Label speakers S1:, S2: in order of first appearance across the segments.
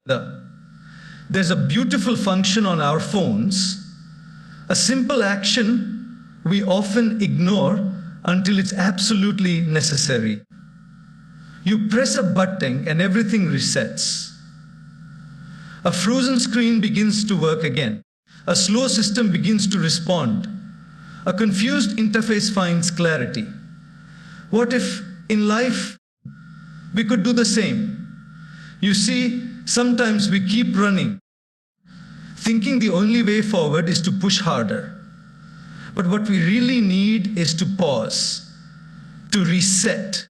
S1: There's a beautiful function on our phones, a simple action we often ignore until it's absolutely necessary. You press a button and everything resets. A frozen screen begins to work again. A slow system begins to respond. A confused interface finds clarity. What if in life we could do the same? You see, sometimes we keep running, thinking the only way forward is to push harder. But what we really need is to pause, to reset,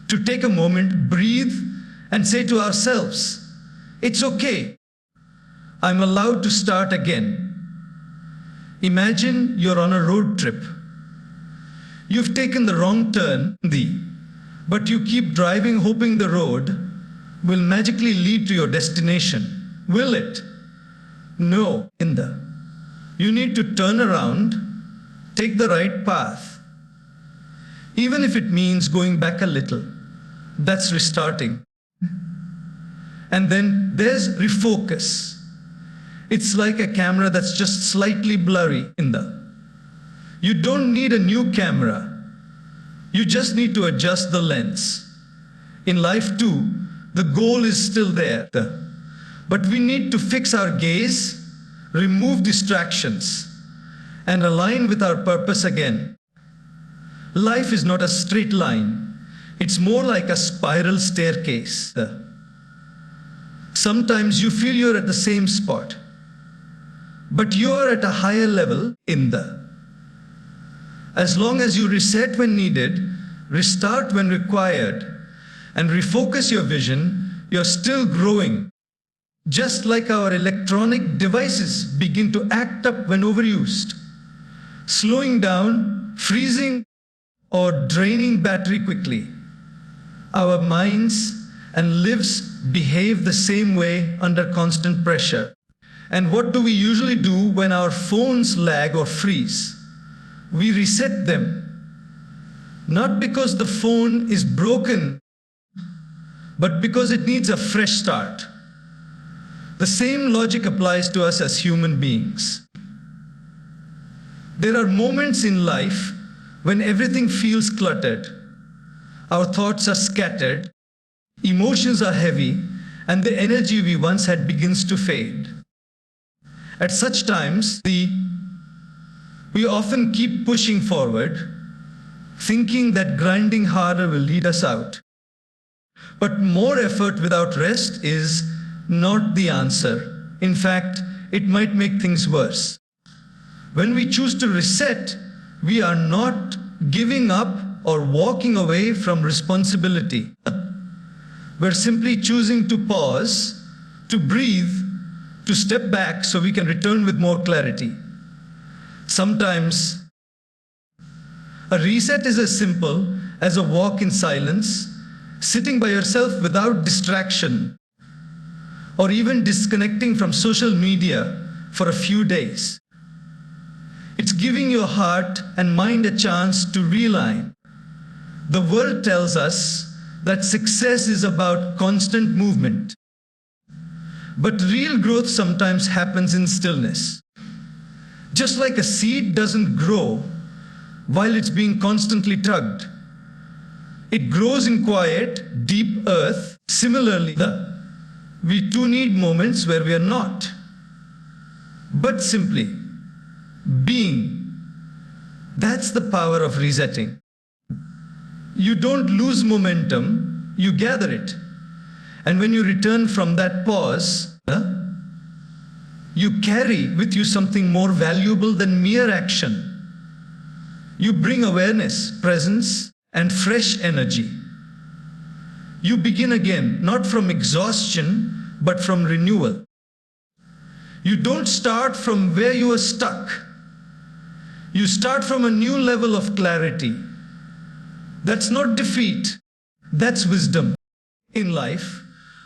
S1: to take a moment, breathe, and say to ourselves, it's okay. I'm allowed to start again. Imagine you're on a road trip. You've taken the wrong turn, but you keep driving hoping the road will magically lead to your destination. Will it? No. You need to turn around, take the right path. Even if it means going back a little, that's restarting. And then there's refocus. It's like a camera that's just slightly blurry. You don't need a new camera. You just need to adjust the lens. In life too, the goal is still there. But we need to fix our gaze, remove distractions, and align with our purpose again. Life is not a straight line. It's more like a spiral staircase. Sometimes you feel you're at the same spot, but you're at a higher level As long as you reset when needed, restart when required, and refocus your vision, you're still growing. Just like our electronic devices begin to act up when overused, slowing down, freezing, or draining battery quickly. Our minds and lives behave the same way under constant pressure. And what do we usually do when our phones lag or freeze? We reset them. Not because the phone is broken, but because it needs a fresh start. The same logic applies to us as human beings. There are moments in life when everything feels cluttered. Our thoughts are scattered, emotions are heavy, and the energy we once had begins to fade. At such times, we often keep pushing forward, thinking that grinding harder will lead us out. But more effort without rest is not the answer. In fact, it might make things worse. When we choose to reset, we are not giving up or walking away from responsibility. We're simply choosing to pause, to breathe, to step back so we can return with more clarity. Sometimes, a reset is as simple as a walk in silence, sitting by yourself without distraction, or even disconnecting from social media for a few days. It's giving your heart and mind a chance to realign. The world tells us that success is about constant movement. But real growth sometimes happens in stillness. Just like a seed doesn't grow while it's being constantly tugged. It grows in quiet, deep earth. Similarly, we too need moments where we are not, but simply being. That's the power of resetting. You don't lose momentum, you gather it. And when you return from that pause, you carry with you something more valuable than mere action. You bring awareness, presence, and fresh energy. You begin again, not from exhaustion, but from renewal. You don't start from where you were stuck. You start from a new level of clarity. That's not defeat, that's wisdom. In life,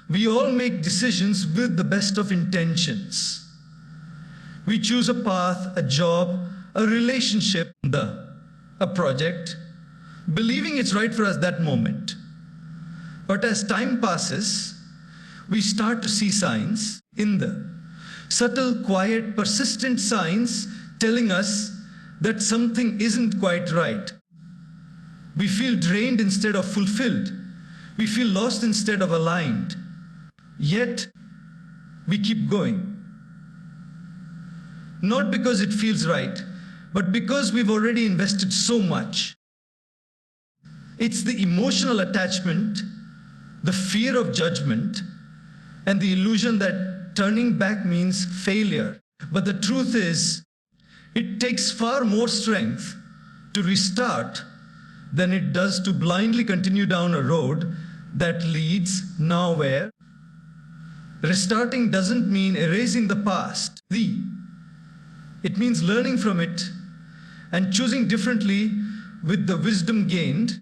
S1: we all make decisions with the best of intentions. We choose a path, a job, a relationship, a project, believing it's right for us that moment. But as time passes, we start to see signs in the subtle, quiet, persistent signs telling us that something isn't quite right. We feel drained instead of fulfilled. We feel lost instead of aligned. Yet, we keep going. Not because it feels right, but because we've already invested so much. It's the emotional attachment, the fear of judgment, and the illusion that turning back means failure. But the truth is, it takes far more strength to restart than it does to blindly continue down a road that leads nowhere. Restarting doesn't mean erasing the past. It means learning from it and choosing differently with the wisdom gained.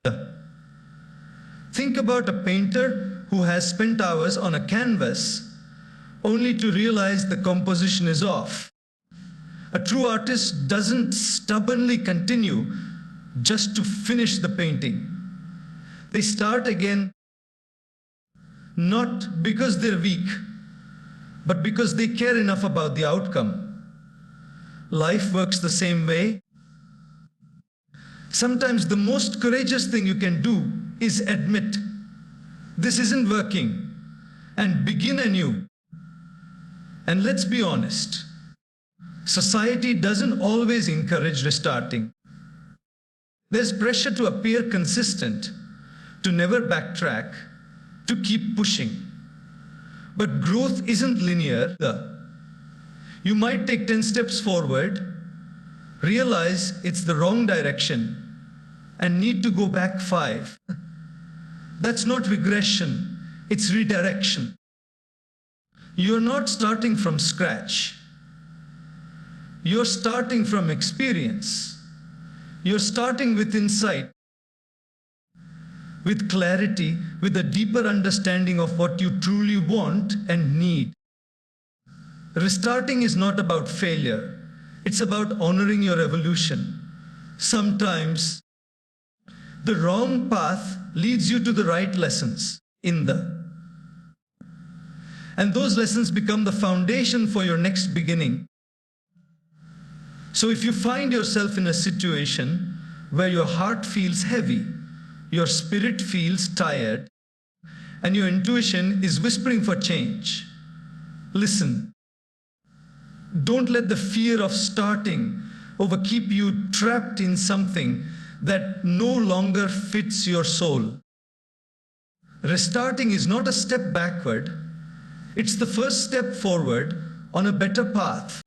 S1: Think about a painter who has spent hours on a canvas only to realize the composition is off. A true artist doesn't stubbornly continue just to finish the painting. They start again, not because they're weak, but because they care enough about the outcome. Life works the same way. Sometimes the most courageous thing you can do is admit, this isn't working, and begin anew. And let's be honest, society doesn't always encourage restarting. There's pressure to appear consistent, to never backtrack, to keep pushing. But growth isn't linear. You might take 10 steps forward, realize it's the wrong direction, and need to go back 5. That's not regression, it's redirection. You're not starting from scratch. You're starting from experience. You're starting with insight, with clarity, with a deeper understanding of what you truly want and need. Restarting is not about failure. It's about honoring your evolution. Sometimes the wrong path leads you to the right lessons and those lessons become the foundation for your next beginning. So if you find yourself in a situation where your heart feels heavy, your spirit feels tired, and your intuition is whispering for change, listen. Don't let the fear of starting keep you trapped in something that no longer fits your soul. Restarting is not a step backward, it's the first step forward on a better path.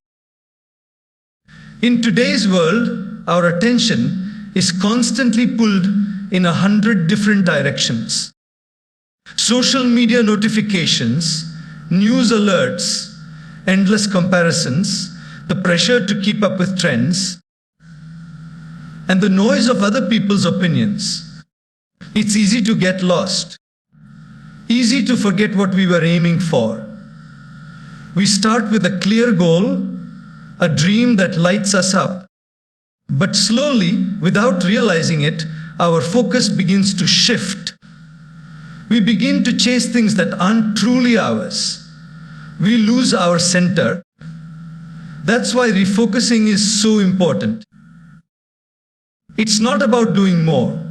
S1: In today's world, our attention is constantly pulled in 100 different directions. Social media notifications, news alerts, endless comparisons, the pressure to keep up with trends, and the noise of other people's opinions. It's easy to get lost. Easy to forget what we were aiming for. We start with a clear goal, a dream that lights us up. But slowly, without realizing it, our focus begins to shift. We begin to chase things that aren't truly ours. We lose our center. That's why refocusing is so important. It's not about doing more.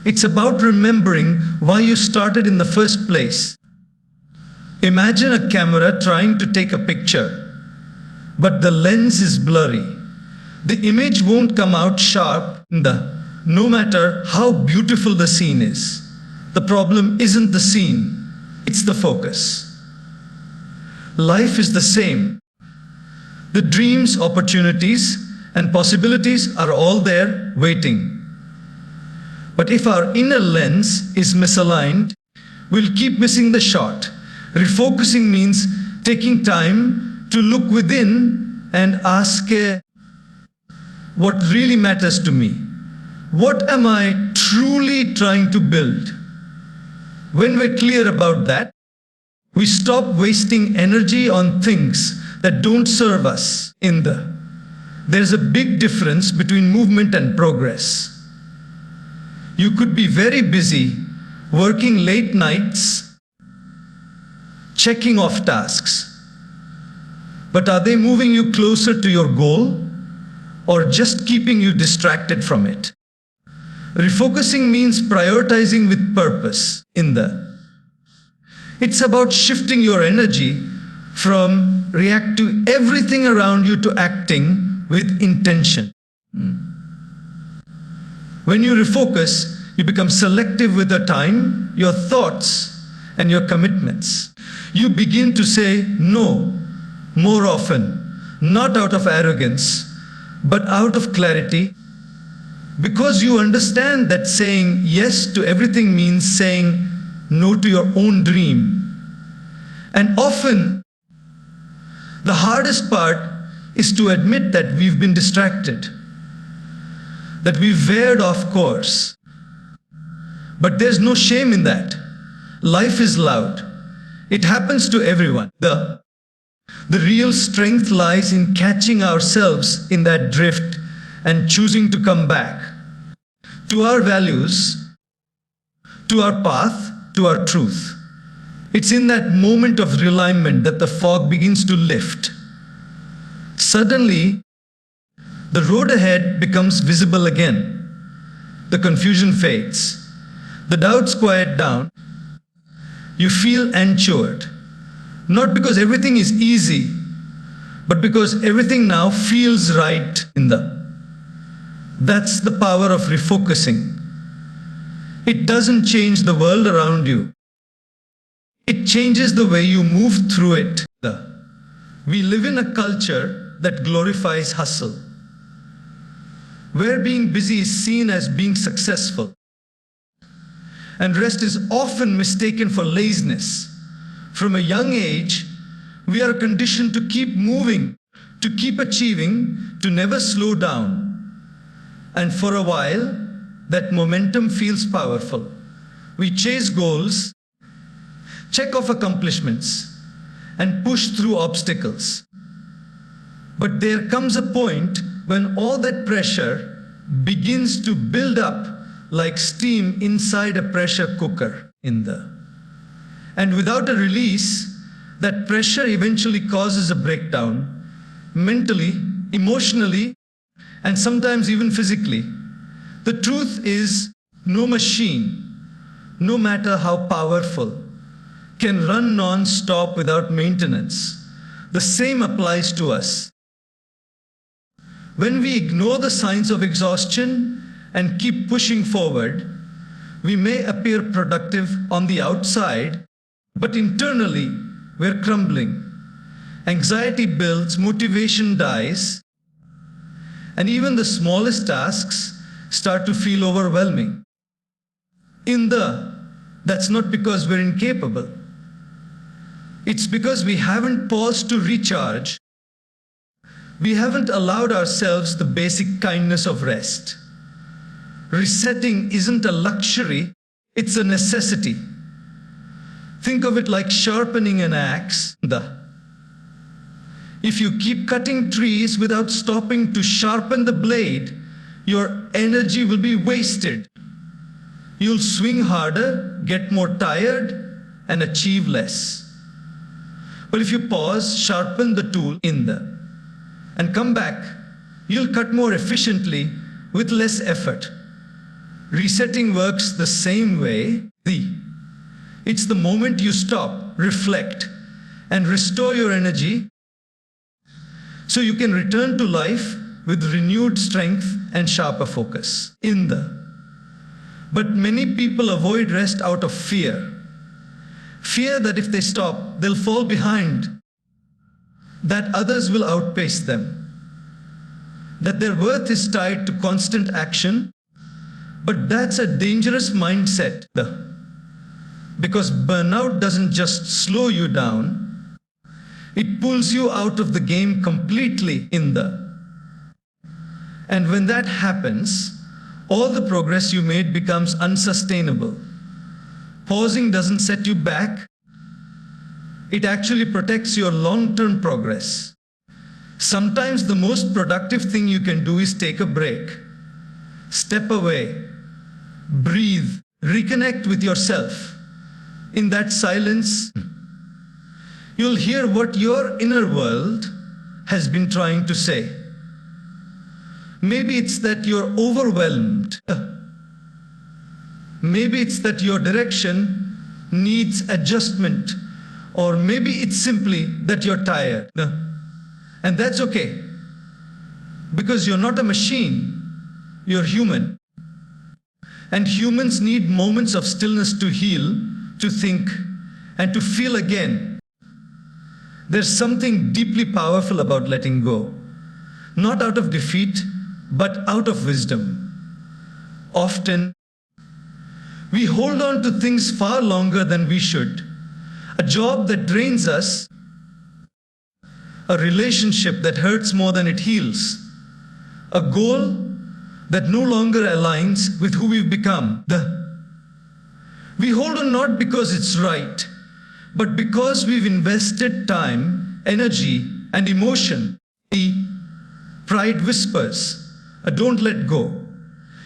S1: It's about remembering why you started in the first place. Imagine a camera trying to take a picture, but the lens is blurry. The image won't come out sharp, no matter how beautiful the scene is. The problem isn't the scene, it's the focus. Life is the same. The dreams, opportunities, and possibilities are all there waiting. But if our inner lens is misaligned, we'll keep missing the shot. Refocusing means taking time to look within and ask, what really matters to me? What am I truly trying to build? When we're clear about that, we stop wasting energy on things that don't serve us. There's a big difference between movement and progress. You could be very busy, working late nights, checking off tasks. But are they moving you closer to your goal or just keeping you distracted from it? Refocusing means prioritizing with purpose. It's about shifting your energy from react to everything around you to acting with intention. When you refocus, you become selective with your time, your thoughts, and your commitments. You begin to say no more often, not out of arrogance, but out of clarity, because you understand that saying yes to everything means saying no to your own dream. And often, the hardest part is to admit that we've been distracted, that we've veered off course. But there's no shame in that. Life is loud. It happens to everyone. The real strength lies in catching ourselves in that drift and choosing to come back to our values, to our path, to our truth. It's in that moment of realignment that the fog begins to lift. Suddenly, the road ahead becomes visible again. The confusion fades. The doubts quiet down. You feel anchored. Not because everything is easy, but because everything now feels right That's the power of refocusing. It doesn't change the world around you. It changes the way you move through it. We live in a culture that glorifies hustle, where being busy is seen as being successful, and rest is often mistaken for laziness. From a young age, we are conditioned to keep moving, to keep achieving, to never slow down. And for a while, that momentum feels powerful. We chase goals, check off accomplishments, and push through obstacles. But there comes a point when all that pressure begins to build up like steam inside a pressure cooker. And without a release, that pressure eventually causes a breakdown, mentally, emotionally, and sometimes even physically. The truth is, no machine, no matter how powerful, can run non-stop without maintenance. The same applies to us. When we ignore the signs of exhaustion and keep pushing forward, we may appear productive on the outside, but internally, we're crumbling. Anxiety builds, motivation dies, and even the smallest tasks start to feel overwhelming. That's not because we're incapable. It's because we haven't paused to recharge. We haven't allowed ourselves the basic kindness of rest. Resetting isn't a luxury, it's a necessity. Think of it like sharpening an axe. If you keep cutting trees without stopping to sharpen the blade, your energy will be wasted. You'll swing harder, get more tired, and achieve less. But if you pause, sharpen the tool and come back, you'll cut more efficiently with less effort. Resetting works the same way. It's the moment you stop, reflect, and restore your energy so you can return to life with renewed strength and sharper focus. But many people avoid rest out of fear. Fear that if they stop, they'll fall behind, that others will outpace them, that their worth is tied to constant action. But that's a dangerous mindset, because burnout doesn't just slow you down, it pulls you out of the game completely. And when that happens, all the progress you made becomes unsustainable. Pausing doesn't set you back, it actually protects your long-term progress. Sometimes the most productive thing you can do is take a break. Step away, breathe, reconnect with yourself. In that silence, You'll hear what your inner world has been trying to say. Maybe it's that you're overwhelmed. Maybe it's that your direction needs adjustment. Or maybe it's simply that you're tired. And that's okay. Because you're not a machine. You're human. And humans need moments of stillness to heal, to think, and to feel again. There's something deeply powerful about letting go. Not out of defeat, but out of wisdom. Often, we hold on to things far longer than we should. A job that drains us, a relationship that hurts more than it heals, a goal that no longer aligns with who we've become. We hold on not because it's right, but because we've invested time, energy, and emotion. Pride whispers, don't let go.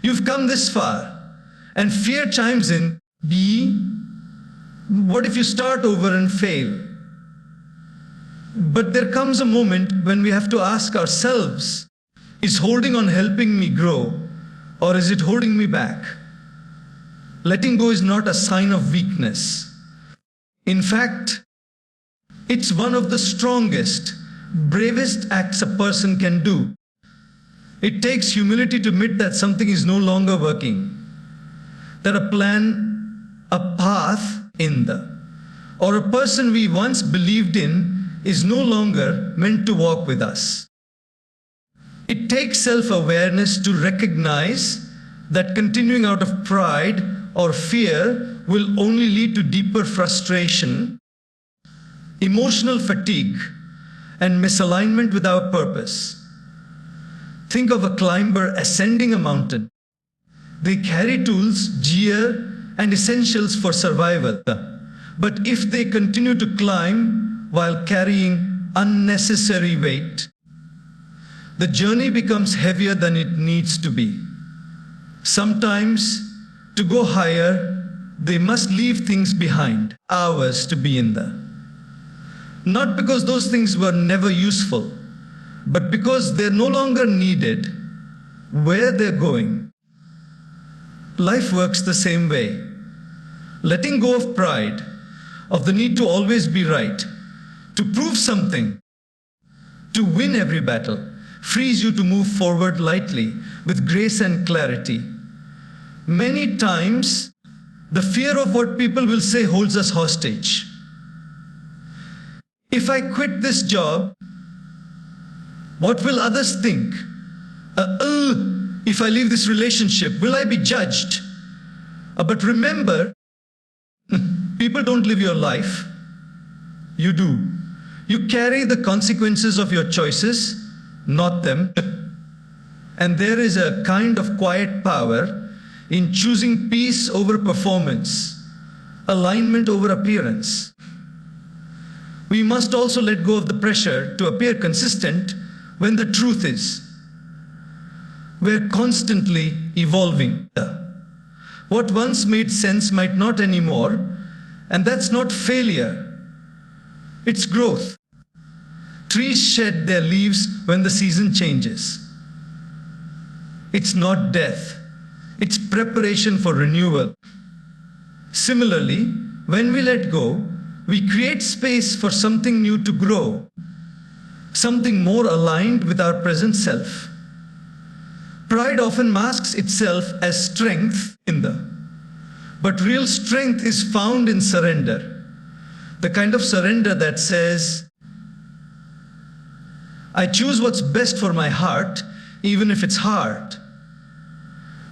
S1: You've come this far. And fear chimes in, what if you start over and fail? But there comes a moment when we have to ask ourselves, is holding on helping me grow, or is it holding me back? Letting go is not a sign of weakness. In fact, it's one of the strongest, bravest acts a person can do. It takes humility to admit that something is no longer working, that a plan, a path or a person we once believed in is no longer meant to walk with us. It takes self-awareness to recognize that continuing out of pride or fear will only lead to deeper frustration, emotional fatigue, and misalignment with our purpose. Think of a climber ascending a mountain. They carry tools, gear, and essentials for survival. But if they continue to climb while carrying unnecessary weight, the journey becomes heavier than it needs to be. Sometimes, to go higher, they must leave things behind, ours to be in there. Not because those things were never useful, but because they're no longer needed where they're going. Life works the same way. Letting go of pride, of the need to always be right, to prove something, to win every battle, frees you to move forward lightly, with grace and clarity. Many times, the fear of what people will say holds us hostage. If I quit this job, what will others think? If I leave this relationship, will I be judged? But remember, people don't live your life. You do. You carry the consequences of your choices, not them. And there is a kind of quiet power in choosing peace over performance, alignment over appearance. We must also let go of the pressure to appear consistent when the truth is, we're constantly evolving. What once made sense might not anymore, and that's not failure. It's growth. Trees shed their leaves when the season changes. It's not death. It's preparation for renewal. Similarly, when we let go, we create space for something new to grow, something more aligned with our present self. Pride often masks itself as strength but real strength is found in surrender. The kind of surrender that says, I choose what's best for my heart, even if it's hard.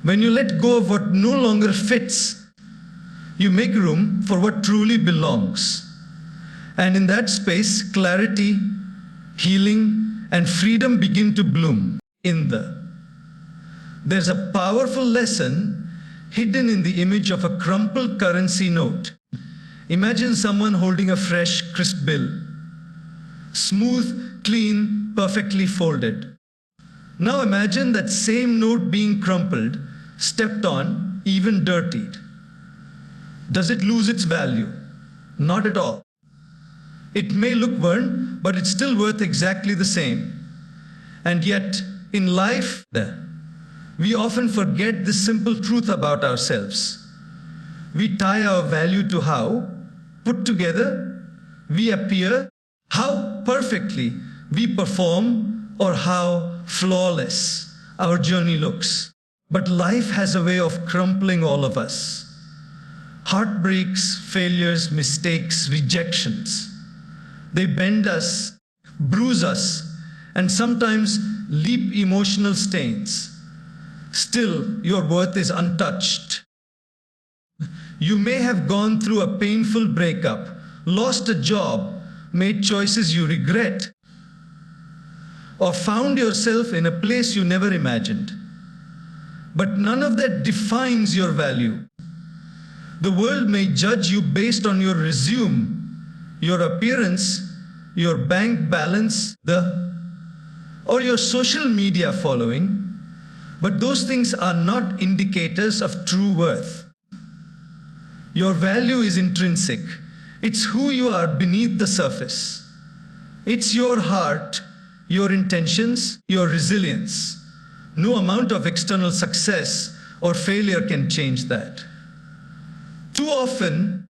S1: When you let go of what no longer fits, you make room for what truly belongs. And in that space, clarity, healing, and freedom begin to bloom. There's a powerful lesson hidden in the image of a crumpled currency note. Imagine someone holding a fresh, crisp bill. Smooth, clean, perfectly folded. Now imagine that same note being crumpled, stepped on, even dirtied. Does it lose its value? Not at all. It may look worn, but it's still worth exactly the same. And yet, in life, we often forget this simple truth about ourselves. We tie our value to how put together we appear, how perfectly we perform, or how flawless our journey looks. But life has a way of crumpling all of us. Heartbreaks, failures, mistakes, rejections. They bend us, bruise us, and sometimes leave emotional stains. Still, your worth is untouched. You may have gone through a painful breakup, lost a job, made choices you regret, or found yourself in a place you never imagined. But none of that defines your value. The world may judge you based on your resume, your appearance, your bank balance, or your social media following, but those things are not indicators of true worth. Your value is intrinsic. It's who you are beneath the surface. It's your heart, your intentions, your resilience. No amount of external success or failure can change that. Too often,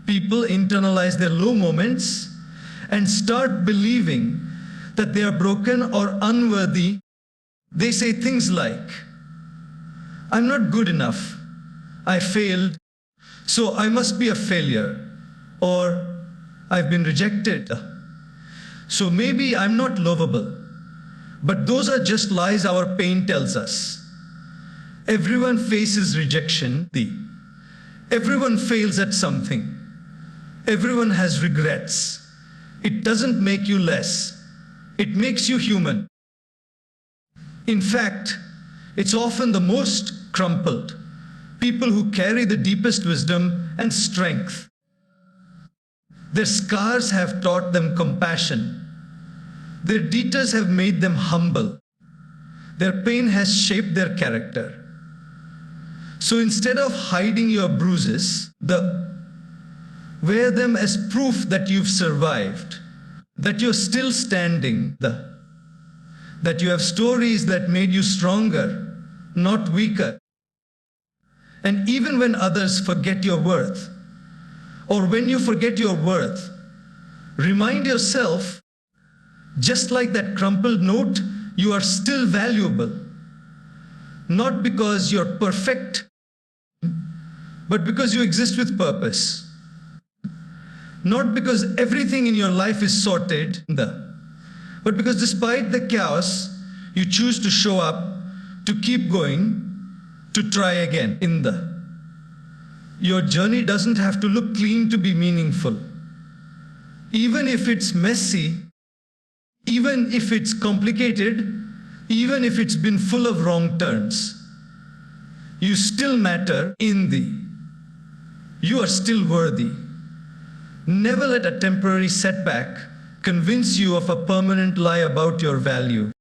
S1: people internalize their low moments and start believing that they are broken or unworthy. They say things like, "I'm not good enough, I failed, so I must be a failure," or "I've been rejected, so maybe I'm not lovable." But those are just lies our pain tells us. Everyone faces rejection. Everyone fails at something. Everyone has regrets. It doesn't make you less. It makes you human. In fact, it's often the most crumpled people who carry the deepest wisdom and strength. Their scars have taught them compassion. Their detours have made them humble. Their pain has shaped their character. So instead of hiding your bruises, wear them as proof that you've survived, that you're still standing, that you have stories that made you stronger, not weaker. And even when others forget your worth, or when you forget your worth, remind yourself, just like that crumpled note, you are still valuable. Not because you're perfect, but because you exist with purpose. Not because everything in your life is sorted, but because despite the chaos, you choose to show up, to keep going, to try again. Your journey doesn't have to look clean to be meaningful. Even if it's messy, even if it's complicated, even if it's been full of wrong turns, you still matter you are still worthy. Never let a temporary setback convince you of a permanent lie about your value.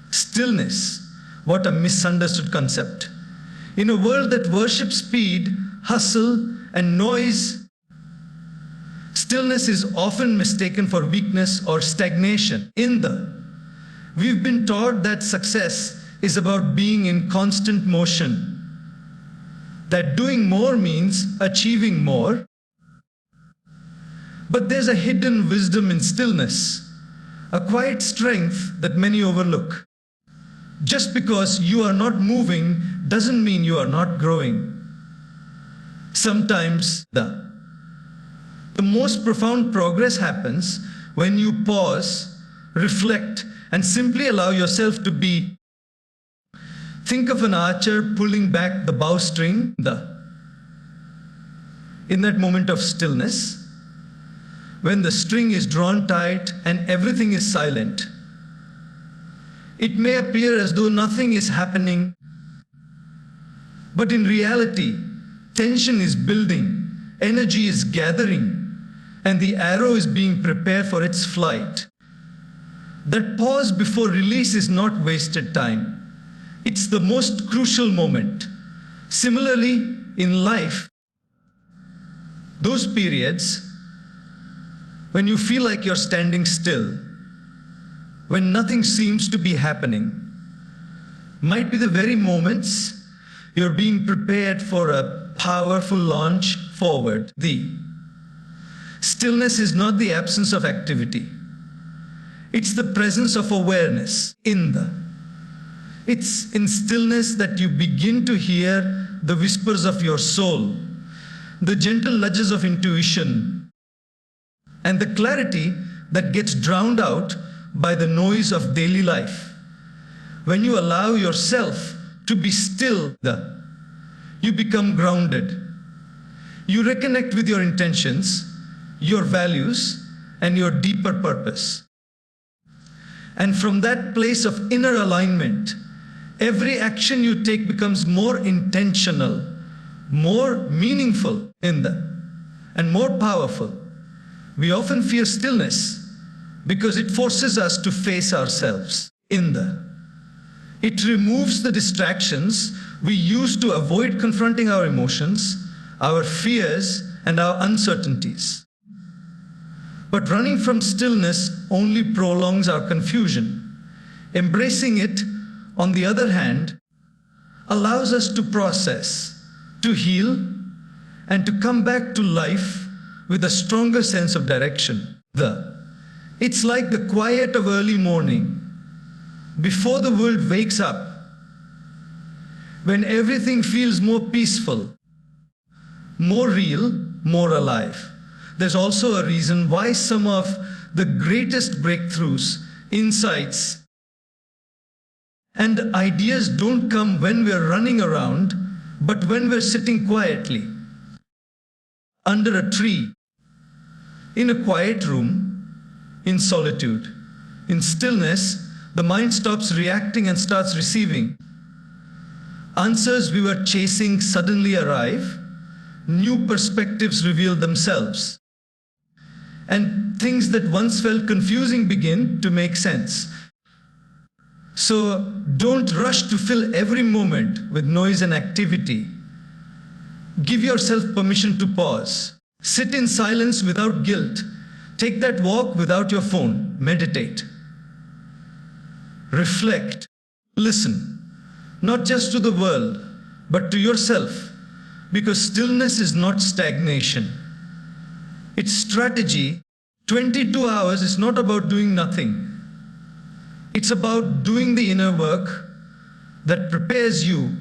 S1: Stillness, what a misunderstood concept. In a world that worships speed, hustle, and noise, stillness is often mistaken for weakness or stagnation. We've been taught that success is about being in constant motion, that doing more means achieving more. But there's a hidden wisdom in stillness, a quiet strength that many overlook. Just because you are not moving doesn't mean you are not growing. Sometimes the most profound progress happens when you pause, reflect, and simply allow yourself to be. Think of an archer pulling back the bowstring. In that moment of stillness, when the string is drawn tight and everything is silent, it may appear as though nothing is happening, but in reality, tension is building, energy is gathering, and the arrow is being prepared for its flight. That pause before release is not wasted time. It's the most crucial moment. Similarly, in life, those periods When you feel like you're standing still, when nothing seems to be happening, might be the very moments you're being prepared for a powerful launch forward. The stillness is not the absence of activity. It's the presence of awareness It's in stillness that you begin to hear the whispers of your soul, the gentle nudges of intuition, and the clarity that gets drowned out by the noise of daily life. When you allow yourself to be still, you become grounded. You reconnect with your intentions, your values, and your deeper purpose. And from that place of inner alignment, every action you take becomes more intentional, more meaningful and more powerful. We often fear stillness because it forces us to face ourselves. It removes the distractions we use to avoid confronting our emotions, our fears, and our uncertainties. But running from stillness only prolongs our confusion. Embracing it, on the other hand, allows us to process, to heal, and to come back to life with a stronger sense of direction. It's like the quiet of early morning, before the world wakes up, when everything feels more peaceful, more real, more alive. There's also a reason why some of the greatest breakthroughs, insights, and ideas don't come when we're running around, but when we're sitting quietly, under a tree, in a quiet room, in solitude. In stillness, the mind stops reacting and starts receiving. Answers we were chasing suddenly arrive, new perspectives reveal themselves, and things that once felt confusing begin to make sense. So don't rush to fill every moment with noise and activity. Give yourself permission to pause. Sit in silence without guilt. Take that walk without your phone. Meditate. Reflect. Listen. Not just to the world, but to yourself. Because stillness is not stagnation. It's strategy. 22 hours is not about doing nothing. It's about doing the inner work that prepares you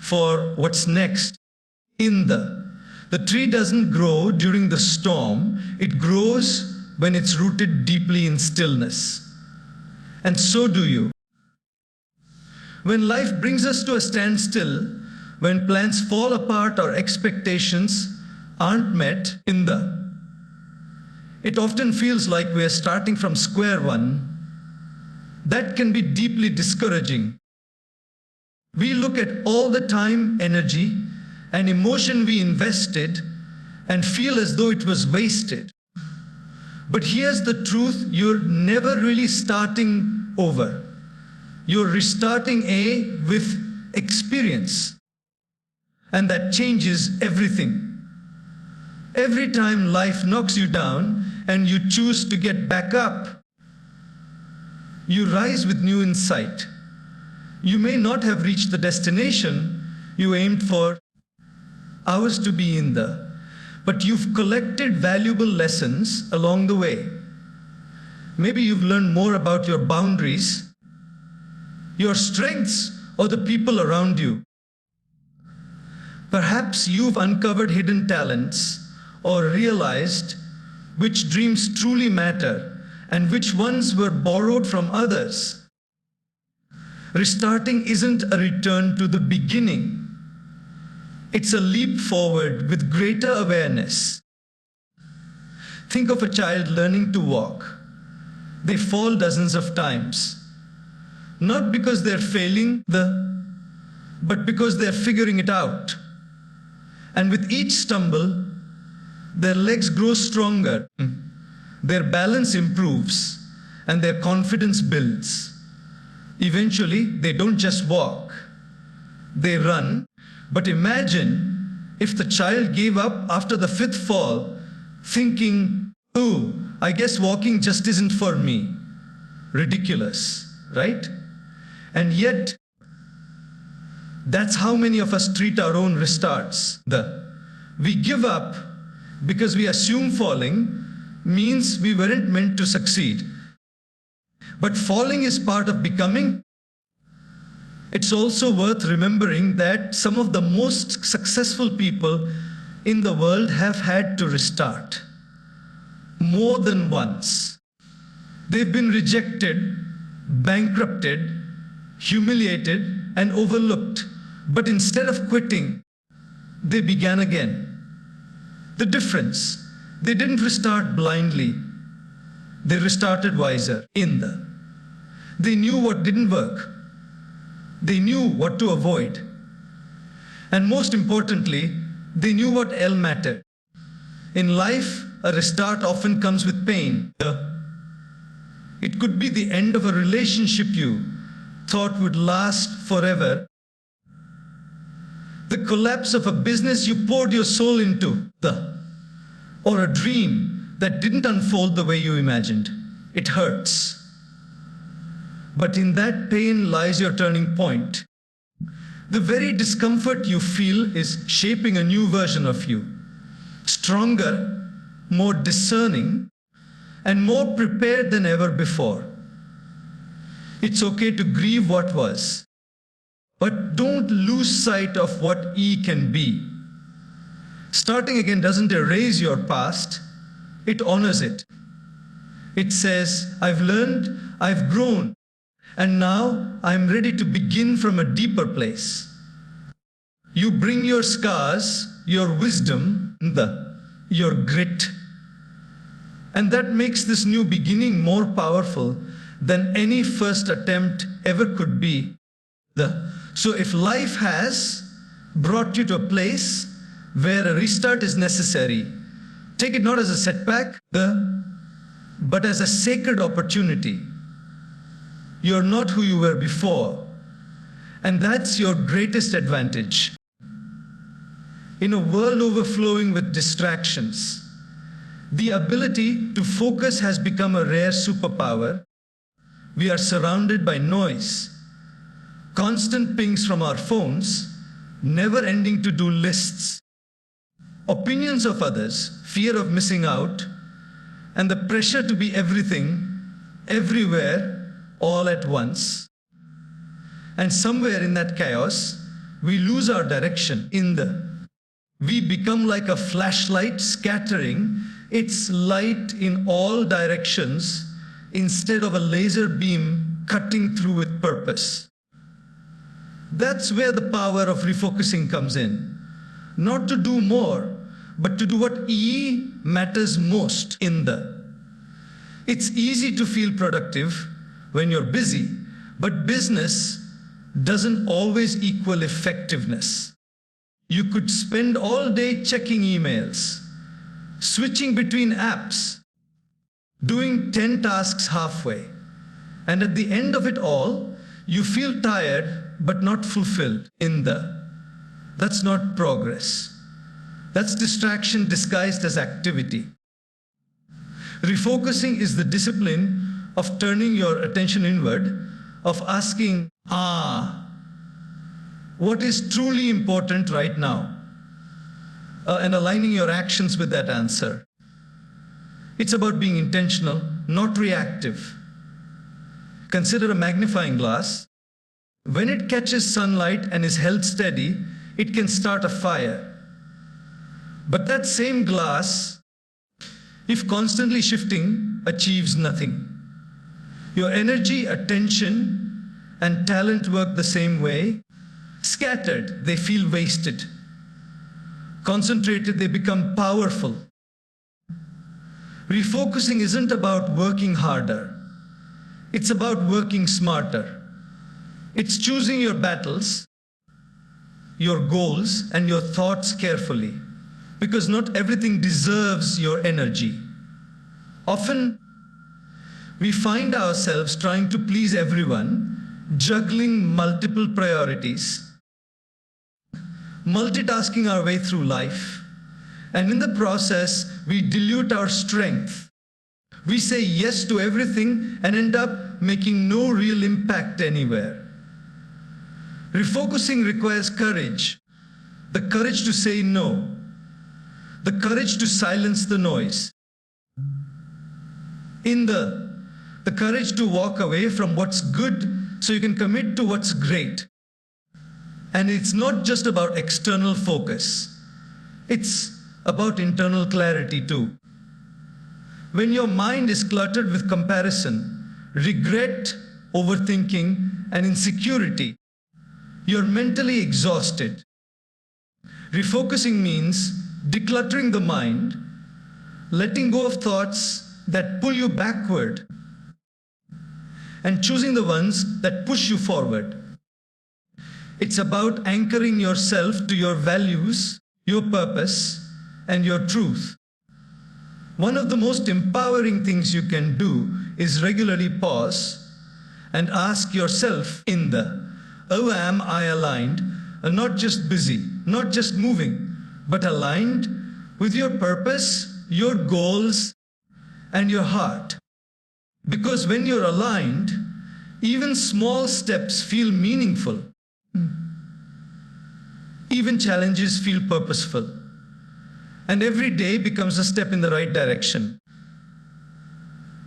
S1: for what's next. The tree doesn't grow during the storm. It grows when it's rooted deeply in stillness. And so do you. When life brings us to a standstill, when plans fall apart or expectations aren't met, it often feels like we're starting from square one. That can be deeply discouraging. We look at all the time, energy, and emotion we invested and feel as though it was wasted. But here's the truth: you're never really starting over. You're restarting with experience. And that changes everything. Every time life knocks you down and you choose to get back up, you rise with new insight. You may not have reached the destination you aimed for hours to be but you've collected valuable lessons along the way. Maybe you've learned more about your boundaries, your strengths, or the people around you. Perhaps you've uncovered hidden talents or realized which dreams truly matter and which ones were borrowed from others. Restarting isn't a return to the beginning. It's a leap forward with greater awareness. Think of a child learning to walk. They fall dozens of times. Not because they're failing, but because they're figuring it out. And with each stumble, their legs grow stronger. Their balance improves and their confidence builds. Eventually, they don't just walk, they run. But imagine if the child gave up after the fifth fall, thinking, "Oh, I guess walking just isn't for me. Ridiculous, right? And yet, that's how many of us treat our own restarts. We give up because we assume falling means we weren't meant to succeed. But falling is part of becoming. It's also worth remembering that some of the most successful people in the world have had to restart more than once. They've been rejected, bankrupted, humiliated, and overlooked. But instead of quitting, they began again. The difference, they didn't restart blindly. They restarted wiser. They knew what didn't work. They knew what to avoid. And most importantly, they knew what else mattered. In life, a restart often comes with pain. It could be the end of a relationship you thought would last forever. The collapse of a business you poured your soul into. Or a dream that didn't unfold the way you imagined. It hurts. But in that pain lies your turning point. The very discomfort you feel is shaping a new version of you. Stronger, more discerning, and more prepared than ever before. It's okay to grieve what was, but don't lose sight of what can be. Starting again doesn't erase your past, it honors it. It says, I've learned, I've grown, and now I'm ready to begin from a deeper place. You bring your scars, your wisdom, your grit. And that makes this new beginning more powerful than any first attempt ever could be. So if life has brought you to a place where a restart is necessary, take it not as a setback, but as a sacred opportunity. You're not who you were before, and that's your greatest advantage. In a world overflowing with distractions, the ability to focus has become a rare superpower. We are surrounded by noise, constant pings from our phones, never-ending to-do lists, opinions of others, fear of missing out, and the pressure to be everything, everywhere, all at once. And somewhere in that chaos, we lose our direction. We become like a flashlight scattering its light in all directions instead of a laser beam cutting through with purpose. That's where the power of refocusing comes in. Not to do more, but to do what matters most. It's easy to feel productive when you're busy, but business doesn't always equal effectiveness. You could spend all day checking emails, switching between apps, doing 10 tasks halfway, and at the end of it all, you feel tired but not fulfilled. That's not progress. That's distraction disguised as activity. Refocusing is the discipline of turning your attention inward, of asking, what is truly important right now? And aligning your actions with that answer. It's about being intentional, not reactive. Consider a magnifying glass. When it catches sunlight and is held steady, it can start a fire. But that same glass, if constantly shifting, achieves nothing. Your energy, attention, and talent work the same way. Scattered, they feel wasted. Concentrated, they become powerful. Refocusing isn't about working harder. It's about working smarter. It's choosing your battles, your goals, and your thoughts carefully. Because not everything deserves your energy. Often, we find ourselves trying to please everyone, juggling multiple priorities, multitasking our way through life, and in the process, we dilute our strength. We say yes to everything and end up making no real impact anywhere. Refocusing requires courage. The courage to say no. The courage to silence the noise. The courage to walk away from what's good so you can commit to what's great. And it's not just about external focus. It's about internal clarity too. When your mind is cluttered with comparison, regret, overthinking, and insecurity, you're mentally exhausted. Refocusing means decluttering the mind, letting go of thoughts that pull you backward, and choosing the ones that push you forward. It's about anchoring yourself to your values, your purpose, and your truth. One of the most empowering things you can do is regularly pause and ask yourself oh, am I aligned? Not just busy, not just moving, but aligned with your purpose, your goals, and your heart. Because when you're aligned, even small steps feel meaningful. Even challenges feel purposeful. And every day becomes a step in the right direction.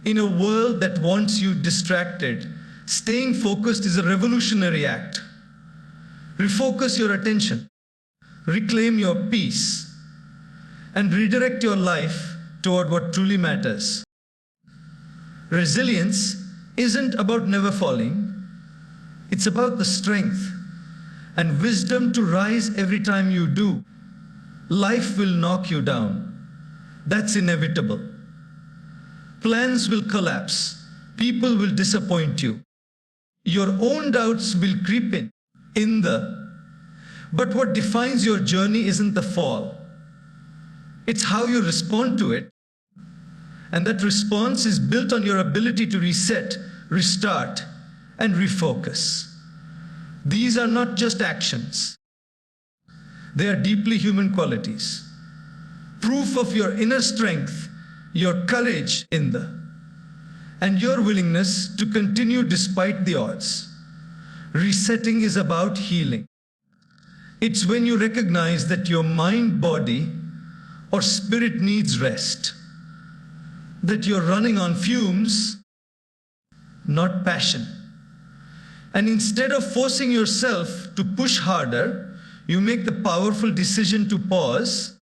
S1: In a world that wants you distracted, staying focused is a revolutionary act. Refocus your attention, reclaim your peace, and redirect your life toward what truly matters. Resilience isn't about never falling. It's about the strength and wisdom to rise every time you do. Life will knock you down. That's inevitable. Plans will collapse. People will disappoint you. Your own doubts will creep in. But what defines your journey isn't the fall. It's how you respond to it. And that response is built on your ability to reset, restart, and refocus. These are not just actions. They are deeply human qualities. Proof of your inner strength, your courage and your willingness to continue despite the odds. Resetting is about healing. It's when you recognize that your mind, body, or spirit needs rest. That you're running on fumes, not passion. And instead of forcing yourself to push harder, you make the powerful decision to pause,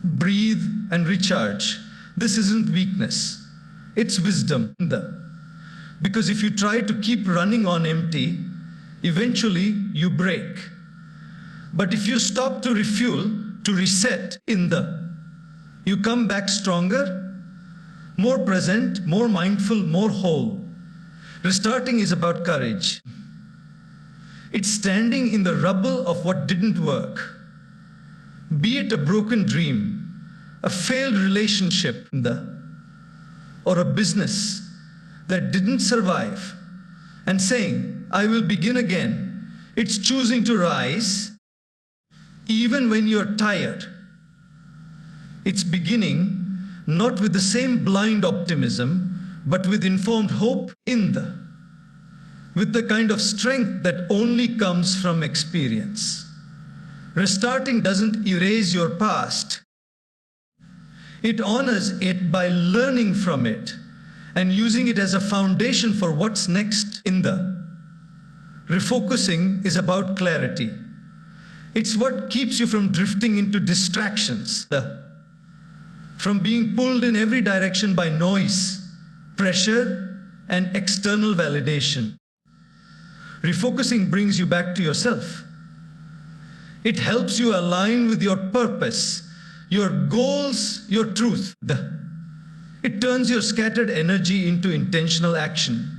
S1: breathe, and recharge. This isn't weakness. It's wisdom. Because if you try to keep running on empty, eventually you break. But if you stop to refuel, to reset you come back stronger, more present, more mindful, more whole. Restarting is about courage. It's standing in the rubble of what didn't work. Be it a broken dream, a failed relationship, or a business that didn't survive, and saying, I will begin again. It's choosing to rise, even when you're tired. It's beginning not with the same blind optimism, but with informed hope with the kind of strength that only comes from experience. Restarting doesn't erase your past. It honors it by learning from it and using it as a foundation for what's next. Refocusing is about clarity. It's what keeps you from drifting into distractions, from being pulled in every direction by noise, pressure, and external validation. Refocusing brings you back to yourself. It helps you align with your purpose, your goals, your truth. It turns your scattered energy into intentional action.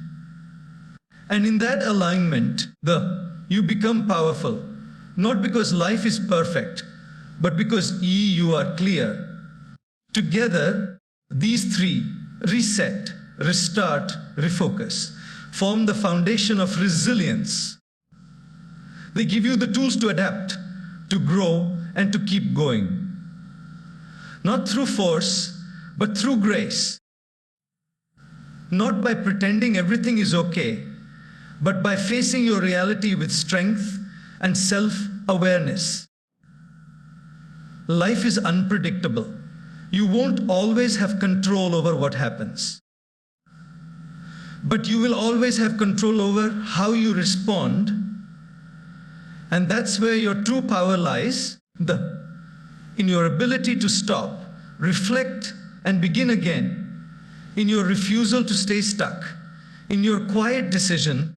S1: And in that alignment, you become powerful, not because life is perfect, but because you are clear. Together, these three, reset, restart, refocus, form the foundation of resilience. They give you the tools to adapt, to grow, and to keep going. Not through force, but through grace. not by pretending everything is okay, but by facing your reality with strength and self-awareness. Life is unpredictable. You won't always have control over what happens. But you will always have control over how you respond. And that's where your true power lies, in your ability to stop, reflect, and begin again, in your refusal to stay stuck, in your quiet decision,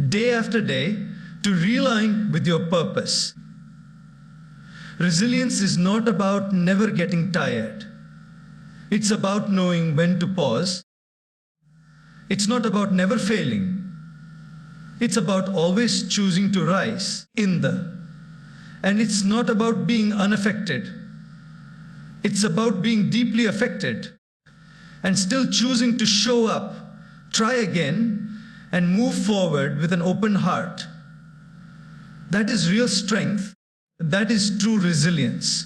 S1: day after day, to realign with your purpose. Resilience is not about never getting tired. It's about knowing when to pause. It's not about never failing. It's about always choosing to rise and it's not about being unaffected. It's about being deeply affected and still choosing to show up, try again, and move forward with an open heart. That is real strength. That is true resilience.